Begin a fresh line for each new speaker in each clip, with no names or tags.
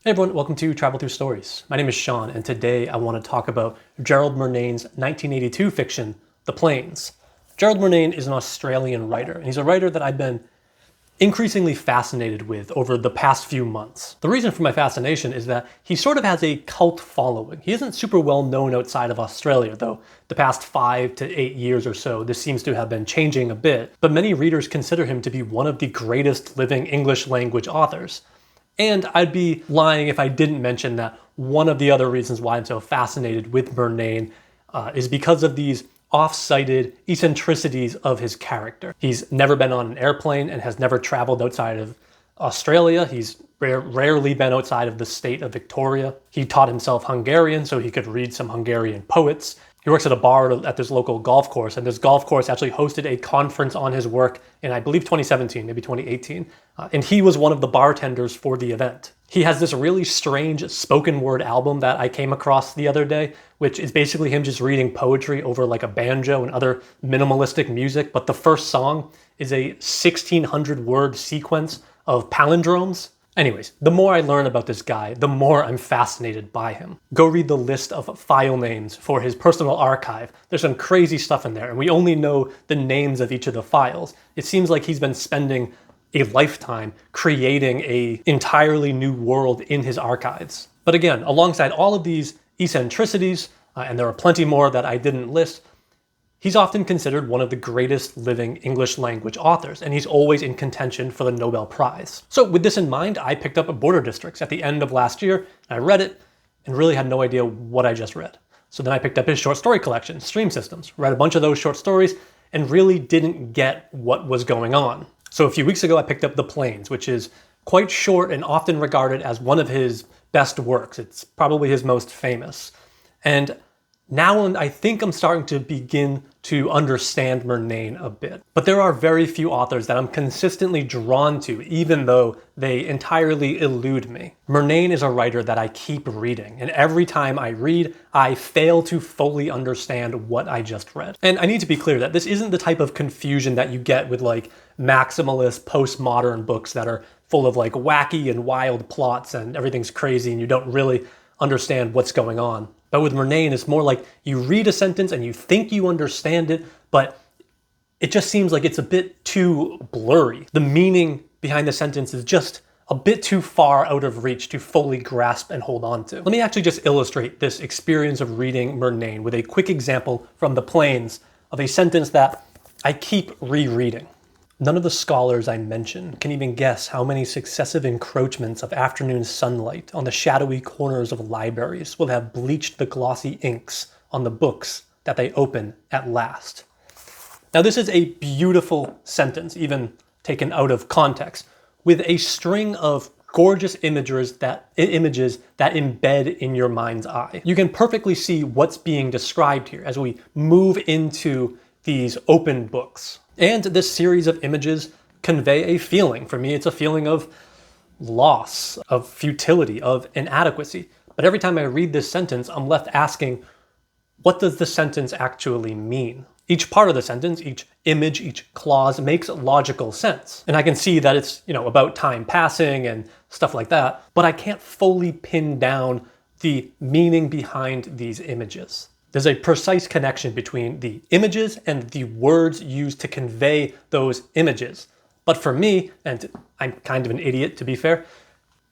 Hey everyone, welcome to Travel Through Stories. My name is Sean, and today I want to talk about Gerald Murnane's 1982 fiction, The Plains. Gerald Murnane is an Australian writer, and he's a writer that I've been increasingly fascinated with over the past few months. The reason for my fascination is that he sort of has a cult following. He isn't super well known outside of Australia, though the past 5 to 8 years or so, this seems to have been changing a bit, but many readers consider him to be one of the greatest living English language authors. And I'd be lying if I didn't mention that one of the other reasons why I'm so fascinated with Murnane is because of these off-cited eccentricities of his character. He's never been on an airplane and has never traveled outside of Australia. He's rarely been outside of the state of Victoria. He taught himself Hungarian so he could read some Hungarian poets. He works at a bar at this local golf course, and this golf course actually hosted a conference on his work in, I believe, 2017, maybe 2018. And he was one of the bartenders for the event. He has this really strange spoken word album that I came across the other day, which is basically him just reading poetry over like a banjo and other minimalistic music. But the first song is a 1,600 word sequence of palindromes. Anyways, the more I learn about this guy, the more I'm fascinated by him. Go read the list of file names for his personal archive. There's some crazy stuff in there, and we only know the names of each of the files. It seems like he's been spending a lifetime creating an entirely new world in his archives. But again, alongside all of these eccentricities, and there are plenty more that I didn't list, he's often considered one of the greatest living English language authors, and he's always in contention for the Nobel Prize. So with this in mind, I picked up Border Districts at the end of last year, and I read it, and really had no idea what I just read. So then I picked up his short story collection, Stream Systems, read a bunch of those short stories, and really didn't get what was going on. So a few weeks ago, I picked up The Plains, which is quite short and often regarded as one of his best works. It's probably his most famous. And now I think I'm starting to begin to understand Murnane a bit. But there are very few authors that I'm consistently drawn to, even though they entirely elude me. Murnane is a writer that I keep reading, and every time I read, I fail to fully understand what I just read. And I need to be clear that this isn't the type of confusion that you get with like maximalist postmodern books that are full of like wacky and wild plots and everything's crazy and you don't really understand what's going on. But with Murnane, it's more like you read a sentence and you think you understand it, but it just seems like it's a bit too blurry. The meaning behind the sentence is just a bit too far out of reach to fully grasp and hold on to. Let me actually just illustrate this experience of reading Murnane with a quick example from The Plains of a sentence that I keep rereading. None of the scholars I mention can even guess how many successive encroachments of afternoon sunlight on the shadowy corners of libraries will have bleached the glossy inks on the books that they open at last. Now this is a beautiful sentence, even taken out of context, with a string of gorgeous images that embed in your mind's eye. You can perfectly see what's being described here as we move into these open books. And this series of images convey a feeling. For me, it's a feeling of loss, of futility, of inadequacy. But every time I read this sentence, I'm left asking, what does the sentence actually mean? Each part of the sentence, each image, each clause makes logical sense. And I can see that it's, about time passing and stuff like that, but I can't fully pin down the meaning behind these images. There's a precise connection between the images and the words used to convey those images. But for me, and I'm kind of an idiot to be fair,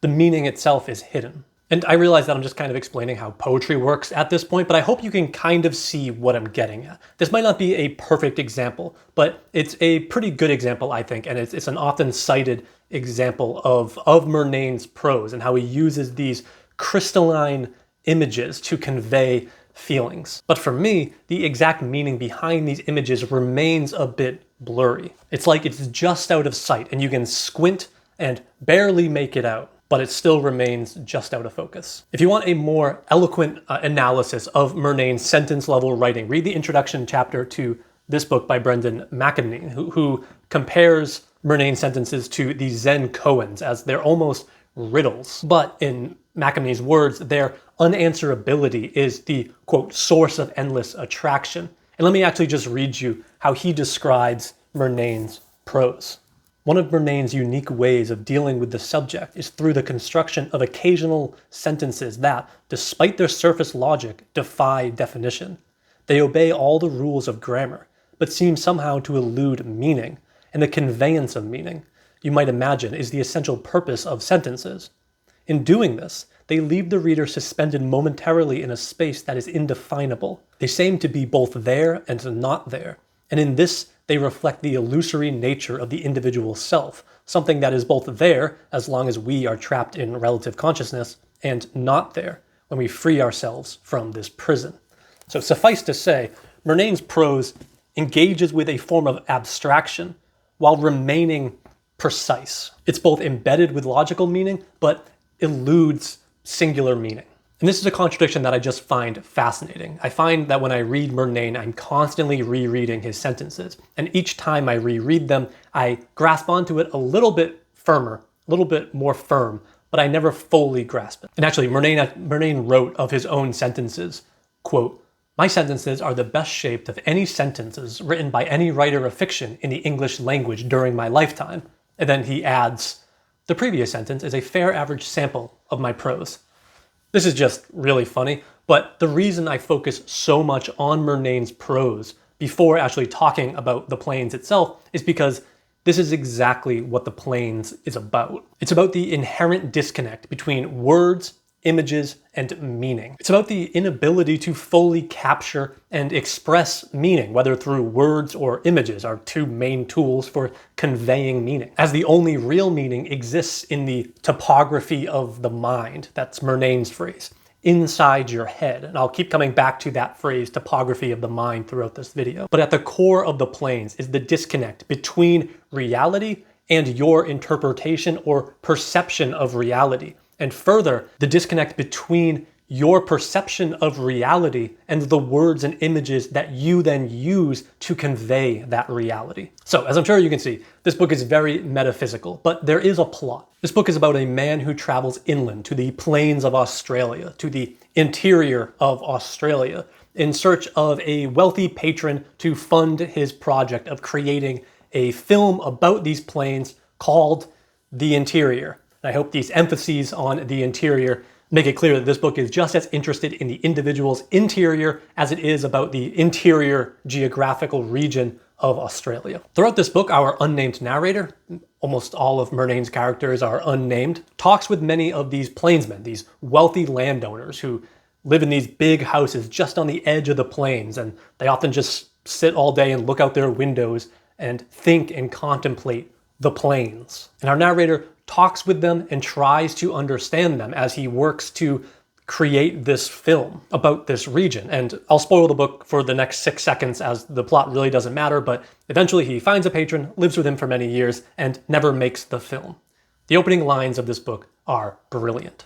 the meaning itself is hidden. And I realize that I'm just kind of explaining how poetry works at this point, but I hope you can kind of see what I'm getting at. This might not be a perfect example, but it's a pretty good example, I think, and it's an often cited example of Murnane's prose and how he uses these crystalline images to convey feelings. But for me, the exact meaning behind these images remains a bit blurry. It's like it's just out of sight and you can squint and barely make it out, but it still remains just out of focus. If you want a more eloquent analysis of Murnane's sentence-level writing, read the introduction chapter to this book by Brendan McInerney, who compares Murnane's sentences to the Zen koans as they're almost riddles. But in McNamee's words, their unanswerability is the, quote, source of endless attraction. And let me actually just read you how he describes Murnane's prose. One of Murnane's unique ways of dealing with the subject is through the construction of occasional sentences that, despite their surface logic, defy definition. They obey all the rules of grammar, but seem somehow to elude meaning, and the conveyance of meaning, you might imagine, is the essential purpose of sentences. In doing this, they leave the reader suspended momentarily in a space that is indefinable. They seem to be both there and not there, and in this they reflect the illusory nature of the individual self, something that is both there as long as we are trapped in relative consciousness, and not there when we free ourselves from this prison. So suffice to say, Murnane's prose engages with a form of abstraction while remaining precise. It's both embedded with logical meaning, but eludes singular meaning. And this is a contradiction that I just find fascinating. I find that when I read Murnane, I'm constantly rereading his sentences. And each time I reread them, I grasp onto it a little bit firmer, a little bit more firm, but I never fully grasp it. And actually, Murnane wrote of his own sentences, quote, "My sentences are the best shaped of any sentences written by any writer of fiction in the English language during my lifetime." And then he adds, "The previous sentence is a fair average sample of my prose." This is just really funny, but the reason I focus so much on Murnane's prose before actually talking about the Plains itself is because this is exactly what the Plains is about. It's about the inherent disconnect between words, images, and meaning. It's about the inability to fully capture and express meaning, whether through words or images, our two main tools for conveying meaning, as the only real meaning exists in the topography of the mind. That's Murnane's phrase, inside your head. And I'll keep coming back to that phrase, topography of the mind, throughout this video. But at the core of the Plains is the disconnect between reality and your interpretation or perception of reality. And further, the disconnect between your perception of reality and the words and images that you then use to convey that reality. So, as I'm sure you can see, this book is very metaphysical, but there is a plot. This book is about a man who travels inland to the plains of Australia, to the interior of Australia, in search of a wealthy patron to fund his project of creating a film about these plains called The Interior. I hope these emphases on the interior make it clear that this book is just as interested in the individual's interior as it is about the interior geographical region of Australia. Throughout this book, our unnamed narrator, almost all of Murnane's characters are unnamed, talks with many of these plainsmen, these wealthy landowners who live in these big houses just on the edge of the plains, and they often just sit all day and look out their windows and think and contemplate the plains. And our narrator talks with them and tries to understand them as he works to create this film about this region. And I'll spoil the book for the next 6 seconds as the plot really doesn't matter, but eventually he finds a patron, lives with him for many years, and never makes the film. The opening lines of this book are brilliant.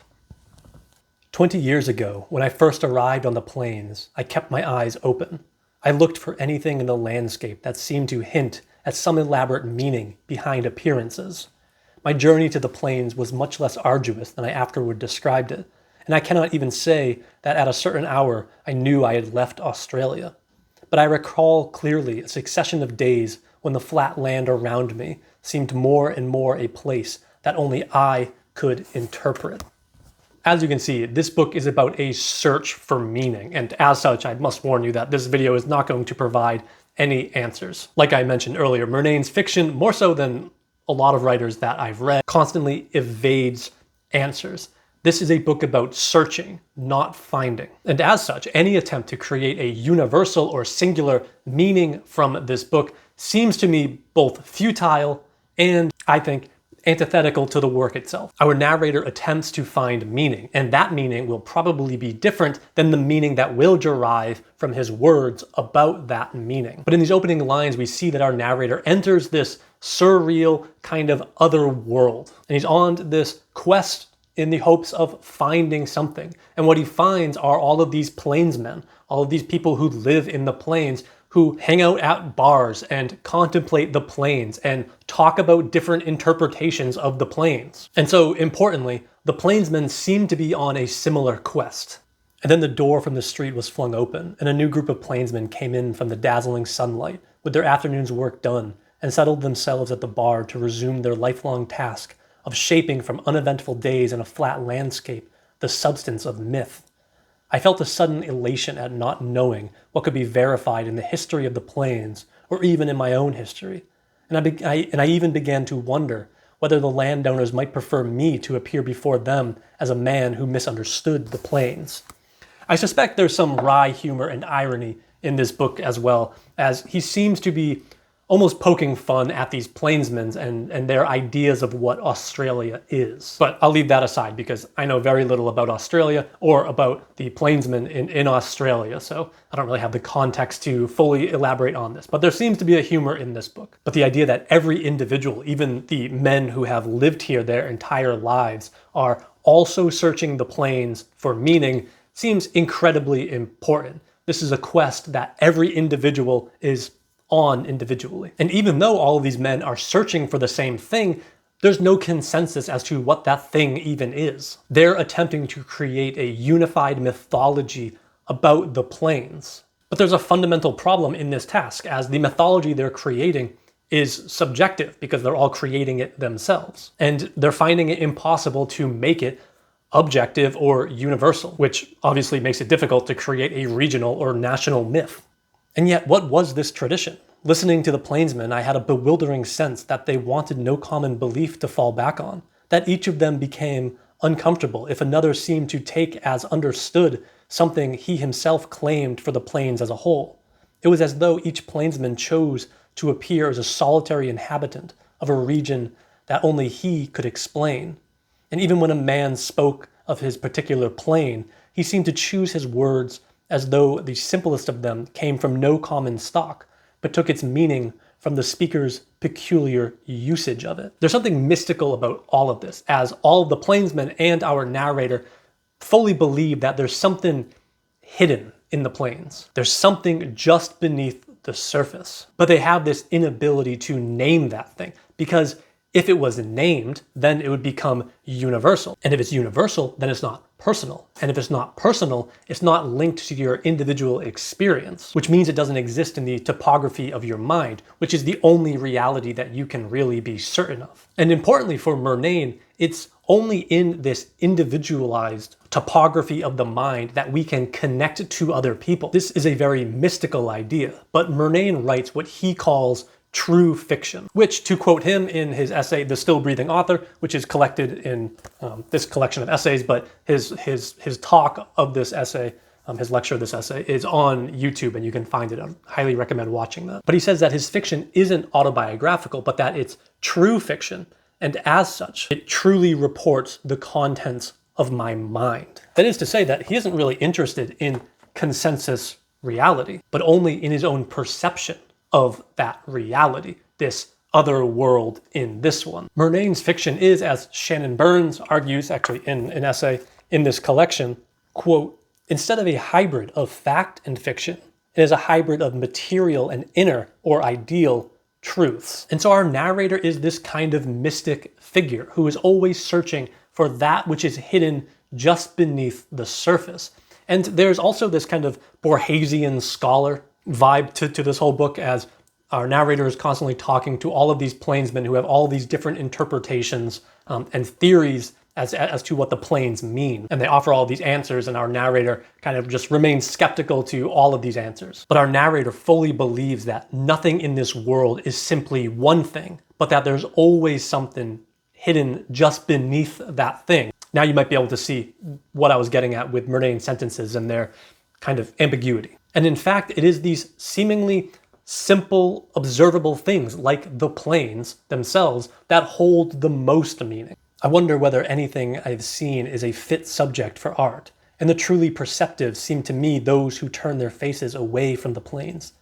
20 years ago, when I first arrived on the plains, I kept my eyes open. I looked for anything in the landscape that seemed to hint at some elaborate meaning behind appearances. My journey to the plains was much less arduous than I afterward described it, and I cannot even say that at a certain hour I knew I had left Australia. But I recall clearly a succession of days when the flat land around me seemed more and more a place that only I could interpret. As you can see, this book is about a search for meaning, and as such, I must warn you that this video is not going to provide any answers. Like I mentioned earlier, Murnane's fiction, more so than a lot of writers that I've read, constantly evades answers. This is a book about searching, not finding. And as such, any attempt to create a universal or singular meaning from this book seems to me both futile and, I think, antithetical to the work itself. Our narrator attempts to find meaning, and that meaning will probably be different than the meaning that will derive from his words about that meaning. But in these opening lines, we see that our narrator enters this surreal kind of other world, and he's on this quest in the hopes of finding something. And what he finds are all of these plainsmen, all of these people who live in the plains, who hang out at bars and contemplate the plains and talk about different interpretations of the plains. And so, importantly, the plainsmen seem to be on a similar quest. And then the door from the street was flung open, and a new group of plainsmen came in from the dazzling sunlight with their afternoon's work done and settled themselves at the bar to resume their lifelong task of shaping from uneventful days in a flat landscape the substance of myth. I felt a sudden elation at not knowing what could be verified in the history of the plains, or even in my own history, and I even began to wonder whether the landowners might prefer me to appear before them as a man who misunderstood the plains. I suspect there's some wry humor and irony in this book as well, as he seems to be almost poking fun at these plainsmen and their ideas of what Australia is. But I'll leave that aside because I know very little about Australia or about the plainsmen in Australia, so I don't really have the context to fully elaborate on this. But there seems to be a humor in this book. But the idea that every individual, even the men who have lived here their entire lives, are also searching the plains for meaning seems incredibly important. This is a quest that every individual is on individually. And even though all of these men are searching for the same thing, there's no consensus as to what that thing even is. They're attempting to create a unified mythology about the plains. But there's a fundamental problem in this task, as the mythology they're creating is subjective because they're all creating it themselves. And they're finding it impossible to make it objective or universal, which obviously makes it difficult to create a regional or national myth. And yet, what was this tradition? Listening to the plainsmen, I had a bewildering sense that they wanted no common belief to fall back on, that each of them became uncomfortable if another seemed to take as understood something he himself claimed for the plains as a whole. It was as though each plainsman chose to appear as a solitary inhabitant of a region that only he could explain. And even when a man spoke of his particular plain, he seemed to choose his words as though the simplest of them came from no common stock, but took its meaning from the speaker's peculiar usage of it. There's something mystical about all of this, as all of the plainsmen and our narrator fully believe that there's something hidden in the plains. There's something just beneath the surface. But they have this inability to name that thing, because if it was named, then it would become universal. And if it's universal, then it's not personal. And if it's not personal, it's not linked to your individual experience, which means it doesn't exist in the topography of your mind, which is the only reality that you can really be certain of. And importantly for Murnane, it's only in this individualized topography of the mind that we can connect to other people. This is a very mystical idea, but Murnane writes what he calls true fiction, which, to quote him in his essay, The Still Breathing Author, which is collected in this collection of essays, but his talk of this essay, his lecture of this essay, is on YouTube, and you can find it. I highly recommend watching that. But he says that his fiction isn't autobiographical, but that it's true fiction, and as such, it truly reports the contents of my mind. That is to say that he isn't really interested in consensus reality, but only in his own perception of that reality, this other world in this one. Murnane's fiction is, as Shannon Burns argues, actually in an essay in this collection, quote, instead of a hybrid of fact and fiction, it is a hybrid of material and inner or ideal truths. And so our narrator is this kind of mystic figure who is always searching for that which is hidden just beneath the surface. And there's also this kind of Borgesian scholar vibe to this whole book, as our narrator is constantly talking to all of these plainsmen who have all these different interpretations and theories as to what the plains mean. And they offer all these answers, and our narrator kind of just remains skeptical to all of these answers. But our narrator fully believes that nothing in this world is simply one thing, but that there's always something hidden just beneath that thing. Now you might be able to see what I was getting at with Murnane's sentences and their kind of ambiguity. And in fact, it is these seemingly simple, observable things like the plains themselves that hold the most meaning. I wonder whether anything I've seen is a fit subject for art, and the truly perceptive seem to me those who turn their faces away from the plains.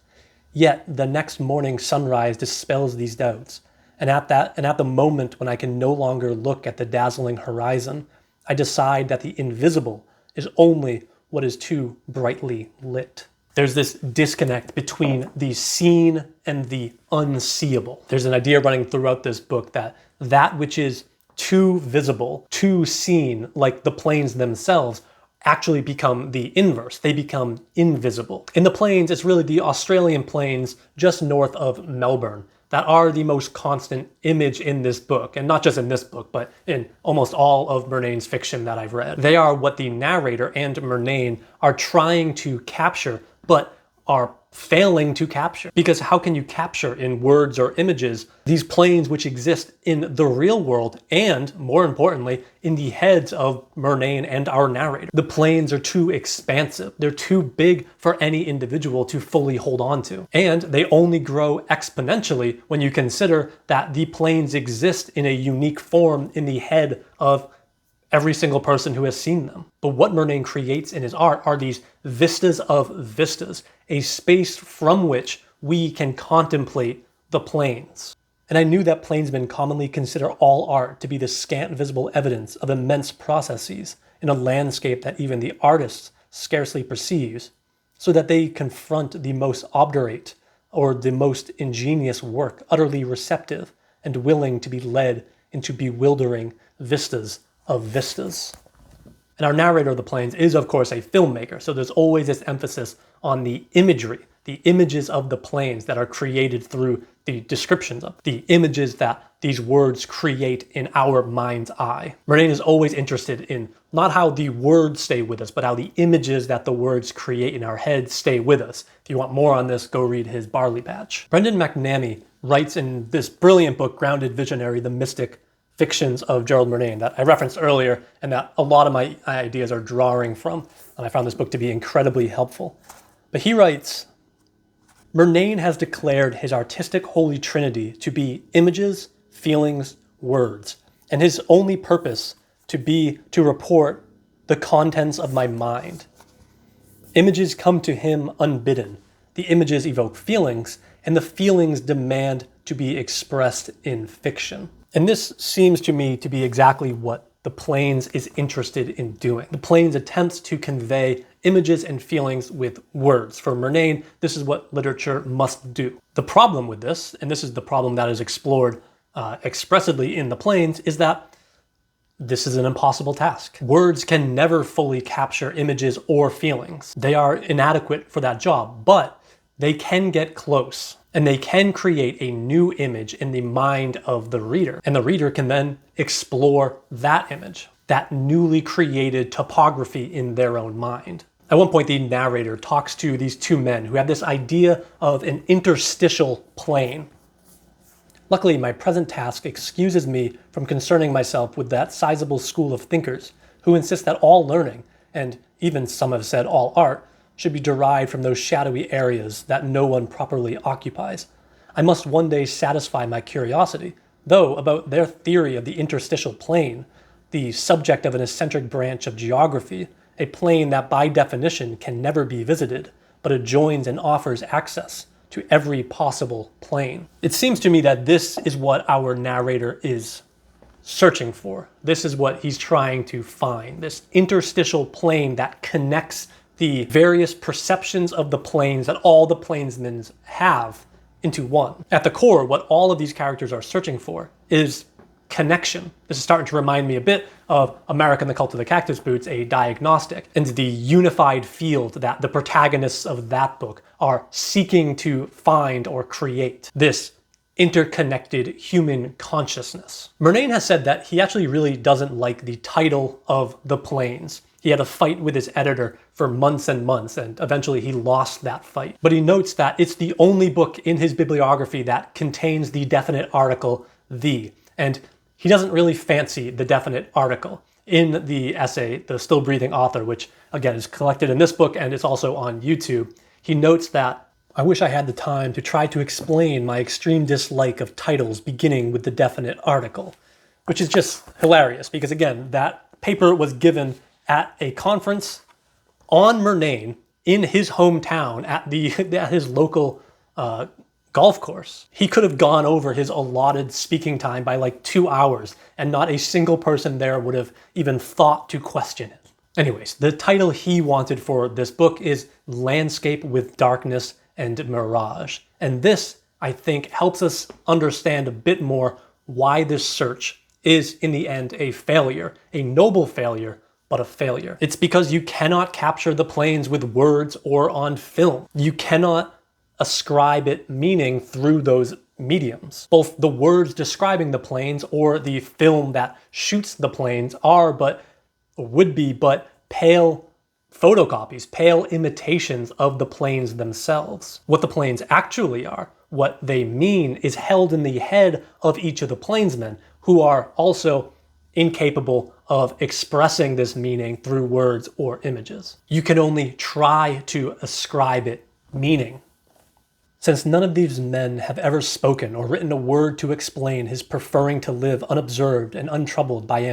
Yet the next morning sunrise dispels these doubts, and at the moment when I can no longer look at the dazzling horizon, I decide that the invisible is only what is too brightly lit. There's this disconnect between the seen and the unseeable. There's an idea running throughout this book that which is too visible, too seen, like the plains themselves, actually become the inverse. They become invisible. In the plains, it's really the Australian plains just north of Melbourne that are the most constant image in this book, and not just in this book, but in almost all of Murnane's fiction that I've read. They are what the narrator and Murnane are trying to capture, but are failing to capture. Because how can you capture in words or images these planes which exist in the real world and, more importantly, in the heads of Murnane and our narrator? The planes are too expansive. They're too big for any individual to fully hold on to. And they only grow exponentially when you consider that the planes exist in a unique form in the head of every single person who has seen them. But what Murnane creates in his art are these vistas of vistas, a space from which we can contemplate the planes. And I knew that plainsmen commonly consider all art to be the scant visible evidence of immense processes in a landscape that even the artist scarcely perceives, so that they confront the most obdurate or the most ingenious work, utterly receptive and willing to be led into bewildering vistas of vistas. And our narrator of the plains is, of course, a filmmaker, so there's always this emphasis on the imagery, the images of the plains that are created through the descriptions of, the images that these words create in our mind's eye. Murnane is always interested in not how the words stay with us, but how the images that the words create in our heads stay with us. If you want more on this, go read his Barley Patch. Brendan McNamee writes in this brilliant book, Grounded Visionary, The Mystic Fictions of Gerald Murnane, that I referenced earlier and that a lot of my ideas are drawing from, and I found this book to be incredibly helpful. But he writes, Murnane has declared his artistic holy trinity to be images, feelings, words, and his only purpose to be to report the contents of my mind. Images come to him unbidden. The images evoke feelings, and the feelings demand to be expressed in fiction. And this seems to me to be exactly what the Plains is interested in doing. The Plains attempts to convey images and feelings with words. For Murnane, this is what literature must do. The problem with this, and this is the problem that is explored expressively in the Plains, is that this is an impossible task. Words can never fully capture images or feelings. They are inadequate for that job, but they can get close. And they can create a new image in the mind of the reader. And the reader can then explore that image, that newly created topography in their own mind. At one point, the narrator talks to these two men who have this idea of an interstitial plane. Luckily, my present task excuses me from concerning myself with that sizable school of thinkers who insist that all learning, and even some have said all art, should be derived from those shadowy areas that no one properly occupies. I must one day satisfy my curiosity, though, about their theory of the interstitial plane, the subject of an eccentric branch of geography, a plane that by definition can never be visited, but adjoins and offers access to every possible plane. It seems to me that this is what our narrator is searching for. This is what he's trying to find, this interstitial plane that connects the various perceptions of the planes that all the plainsmen have into one. At the core, what all of these characters are searching for is connection. This is starting to remind me a bit of America and the Cult of the Cactus Boots, a diagnostic, and the unified field that the protagonists of that book are seeking to find or create. This interconnected human consciousness. Murnane has said that he actually really doesn't like the title of The Plains. He had a fight with his editor for months and months, and eventually he lost that fight. But he notes that it's the only book in his bibliography that contains the definite article, the. And he doesn't really fancy the definite article. In the essay, The Still Breathing Author, which again is collected in this book and it's also on YouTube, he notes that, I wish I had the time to try to explain my extreme dislike of titles beginning with the definite article, which is just hilarious because again, that paper was given at a conference on Murnane in his hometown at his local golf course. He could have gone over his allotted speaking time by like 2 hours and not a single person there would have even thought to question it. Anyways, the title he wanted for this book is Landscape with Darkness and Mirage. And this, I think, helps us understand a bit more why this search is in the end a failure, a noble failure, but a failure. It's because you cannot capture the plains with words or on film. You cannot ascribe it meaning through those mediums. Both the words describing the plains or the film that shoots the plains are would be but pale photocopies, pale imitations of the plains themselves. What the plains actually are, what they mean, is held in the head of each of the plainsmen, who are also incapable of expressing this meaning through words or images. You can only try to ascribe it meaning. Since none of these men have ever spoken or written a word to explain his preferring to live unobserved and untroubled by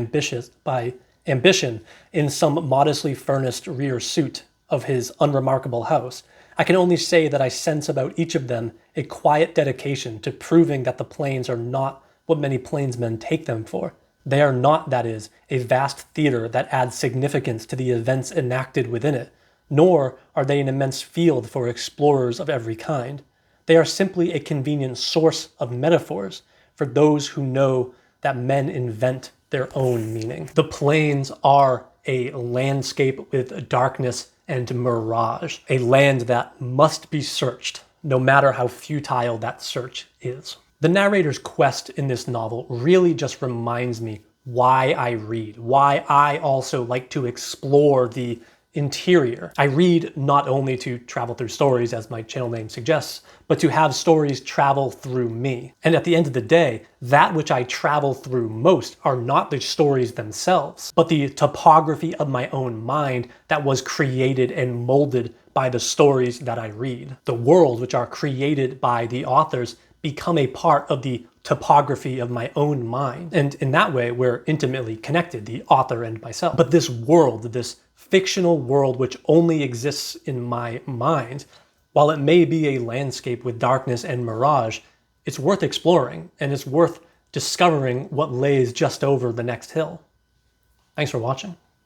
ambition in some modestly furnished rear suite of his unremarkable house, I can only say that I sense about each of them a quiet dedication to proving that the plains are not what many plainsmen take them for. They are not, that is, a vast theater that adds significance to the events enacted within it, nor are they an immense field for explorers of every kind. They are simply a convenient source of metaphors for those who know that men invent their own meaning. The plains are a landscape with darkness and mirage, a land that must be searched, no matter how futile that search is. The narrator's quest in this novel really just reminds me why I read, why I also like to explore the interior. I read not only to travel through stories, as my channel name suggests, but to have stories travel through me. And at the end of the day, that which I travel through most are not the stories themselves, but the topography of my own mind that was created and molded by the stories that I read. The worlds which are created by the authors become a part of the topography of my own mind. And in that way, we're intimately connected, the author and myself. But this world, this fictional world which only exists in my mind, while it may be a landscape with darkness and mirage, it's worth exploring, and it's worth discovering what lays just over the next hill. Thanks for watching.